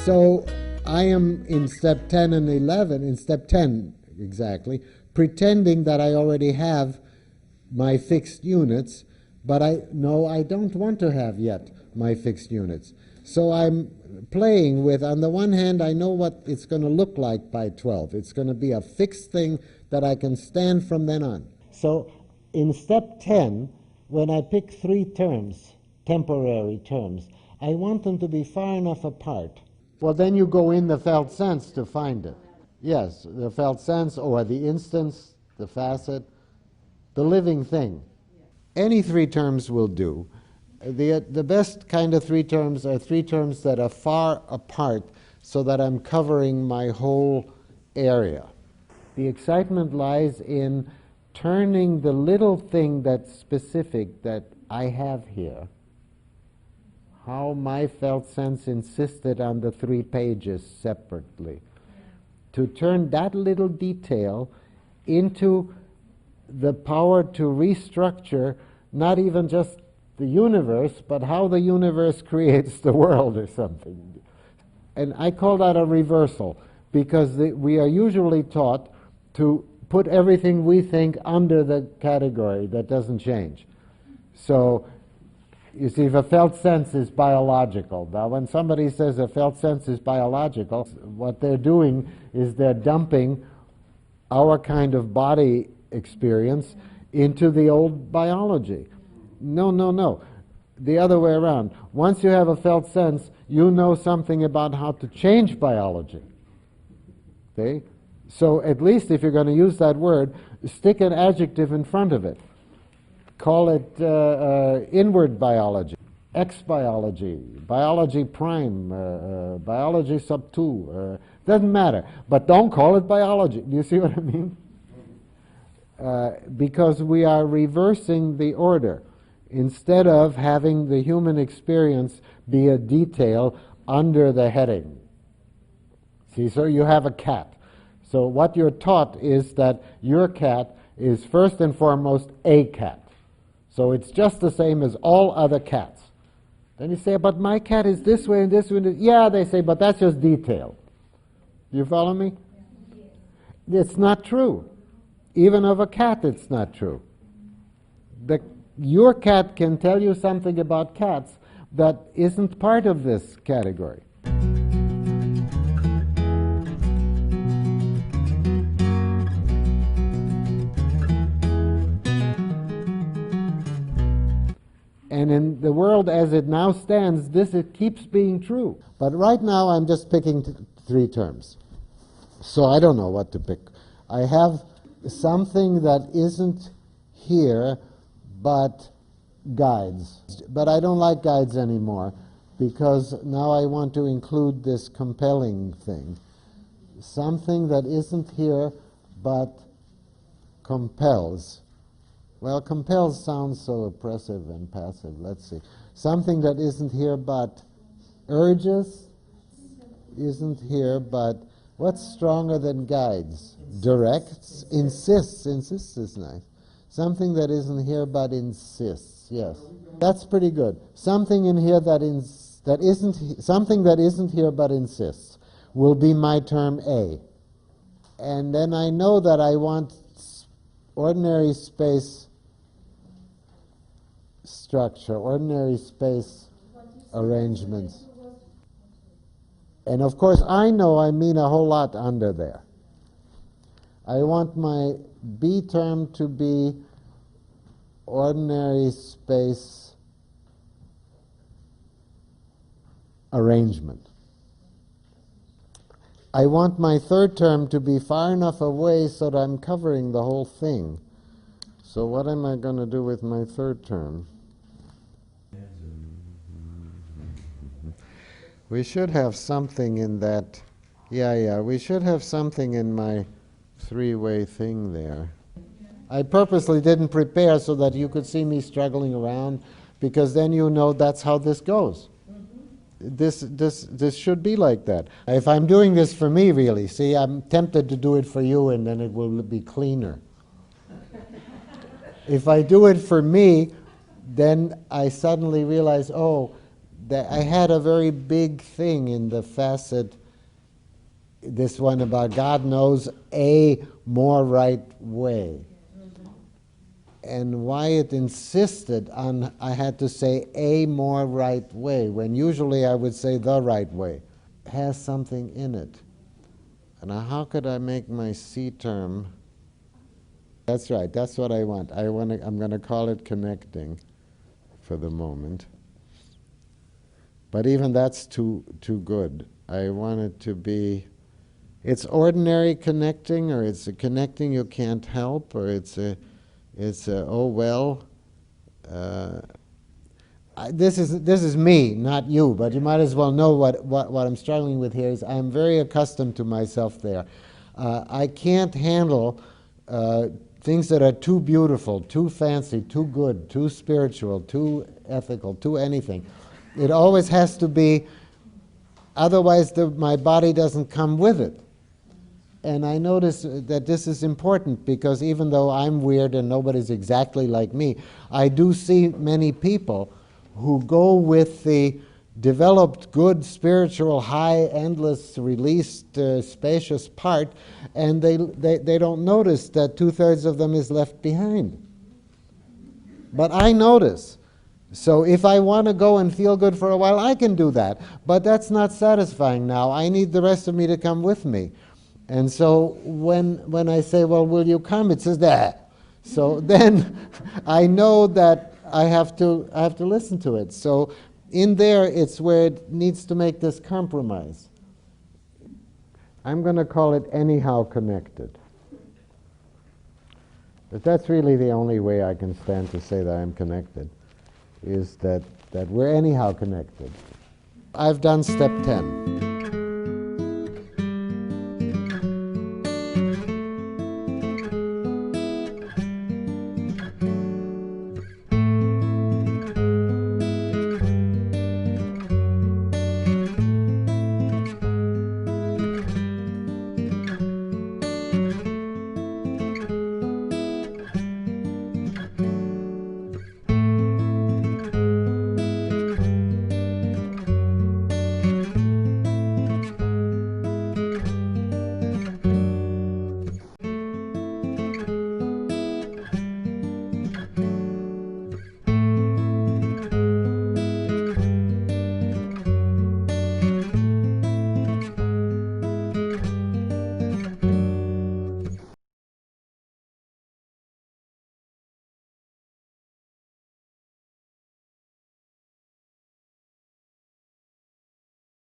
So I am in step 10 and 11, in step 10 exactly, pretending that I already have my fixed units, but I don't want to have yet my fixed units. So I'm playing with, on the one hand, I know what it's going to look like by 12. It's going to be a fixed thing that I can stand from then on. So in step 10, when I pick three terms, temporary terms, I want them to be far enough apart. Well, then you go in the felt sense to find it. Yes, the felt sense, or the instance, the facet, the living thing. Any three terms will do. The best kind of three terms are three terms that are far apart so that I'm covering my whole area. The excitement lies in turning the little thing that's specific that I have here, how my felt sense insisted on the 3 pages separately, to turn that little detail into the power to restructure not even just the universe, but how the universe creates the world or something. And I call that a reversal, because we are usually taught to put everything we think under the category that doesn't change. So, you see, if a felt sense is biological, now when somebody says a felt sense is biological, what they're doing is they're dumping our kind of body experience into the old biology. No. The other way around. Once you have a felt sense, you know something about how to change biology. Okay? So at least if you're going to use that word, stick an adjective in front of it. Call it inward biology, X-biology, biology prime, biology sub 2. Doesn't matter. But don't call it biology. Do you see what I mean? Because we are reversing the order. Instead of having the human experience be a detail under the heading. See, so you have a cat. So what you're taught is that your cat is first and foremost a cat. So it's just the same as all other cats. Then you say, but my cat is this way and this way. Yeah, they say, but that's just detail. Do you follow me? It's not true. Even of a cat, it's not true. Your cat can tell you something about cats that isn't part of this category. And in the world as it now stands, it keeps being true. But right now I'm just picking 3 terms. So I don't know what to pick. I have something that isn't here but guides. But I don't like guides anymore, because now I want to include this compelling thing. Something that isn't here but compels. Well, compels sounds so oppressive and passive. Let's see. Something that isn't here but urges, isn't here but, what's stronger than guides? Directs, insists. Insists is nice. Something that isn't here but insists. Yes, that's pretty good. Something in here something that isn't here but insists will be my term A. And then I know that I want ordinary space structure, ordinary space arrangements. And of course I know I mean a whole lot under there. I want my B term to be ordinary space arrangement. I want my third term to be far enough away so that I'm covering the whole thing. So what am I going to do with my third term? We should have something in that. Yeah, we should have something in my 3-way thing there. I purposely didn't prepare so that you could see me struggling around, because then you know that's how this goes. This should be like that. If I'm doing this for me, really, see, I'm tempted to do it for you, and then it will be cleaner. If I do it for me, then I suddenly realize, oh, I had a very big thing in the facet, this one about God knows a more right way. And Wyatt insisted on I had to say a more right way, when usually I would say the right way. It has something in it. And now how could I make my C term? That's right, that's what I want. I'm going to call it connecting for the moment. But even that's too good. I want it to be, it's ordinary connecting, or it's a connecting you can't help, or it's a oh well. This is me, not you, but you might as well know what I'm struggling with here is I'm very accustomed to myself there. I can't handle things that are too beautiful, too fancy, too good, too spiritual, too ethical, too anything. It always has to be, otherwise my body doesn't come with it. And I notice that this is important because even though I'm weird and nobody's exactly like me, I do see many people who go with the developed, good, spiritual, high, endless, released, spacious part, and they don't notice that 2/3 of them is left behind. But I notice. So if I want to go and feel good for a while, I can do that. But that's not satisfying now. I need the rest of me to come with me. And so when I say, well, will you come? It says, nah. So then I know that I have to listen to it. So in there, it's where it needs to make this compromise. I'm going to call it anyhow connected. But that's really the only way I can stand to say that I'm connected, is that we're anyhow connected. I've done step 10.